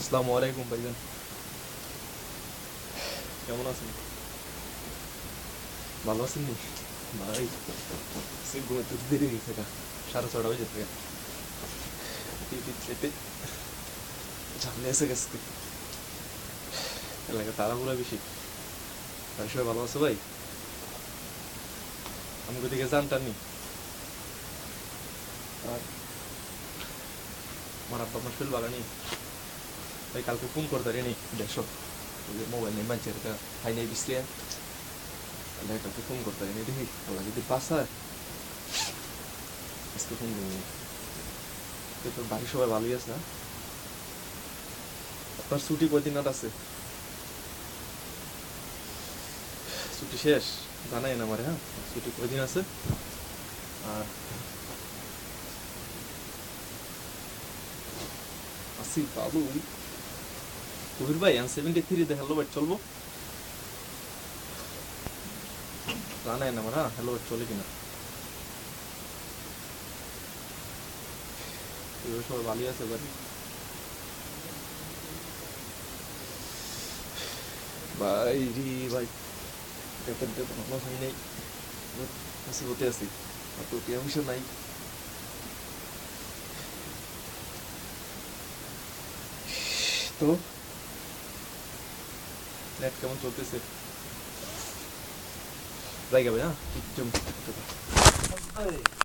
আসসালামু আলাইকুম ভাইজান, কেমন আছেন? ভালো আছেন নি ভাই? সে ঘুমাতে তো দেরি হয়েছে গা, 6:30 হয়ে যেতে টিভি চেপে ঝামলে এসে গেছে। এলাকা তাড়াহুড়া বেশি। তার সবাই ভালো আছে ভাই? আমি ওদিকে জানতাম নি। আর আমার আব্বা আমার শরীর ভালো নেই ভাই, কালকে ফোন করতে নি দেখো, ওই যে মোবাইল নেই মানুষের হাই নেই বিসলে, তাহলে কালকে ফোন করতে নি দেখি ওরা যদি বাসায় আজকে ফোন করবো। তোর বাড়ির সবাই ভালোই আছে না? আপনার ছুটি কয়দিন আর আছে? ছুটি শেষ? জানাই না আমার, হ্যাঁ ছুটি কয়দিন আছে? আর আসি বাবু, কবির ভাই M73 দিয়ে হ্যালো বাইট চলবো? জানাই না আমার, হ্যাঁ হ্যালো বাইট চলে কিনা। এবার সবাই ভালোই আছে বাড়ি? ভাই রে ভাই, বেতন টেতন আমার হয় নাই, মুসিবতে আছি, অত টিয়া নাই। তো নেট কেমন চলতেছে? জায়গা ভাই, হ্যাঁ একটু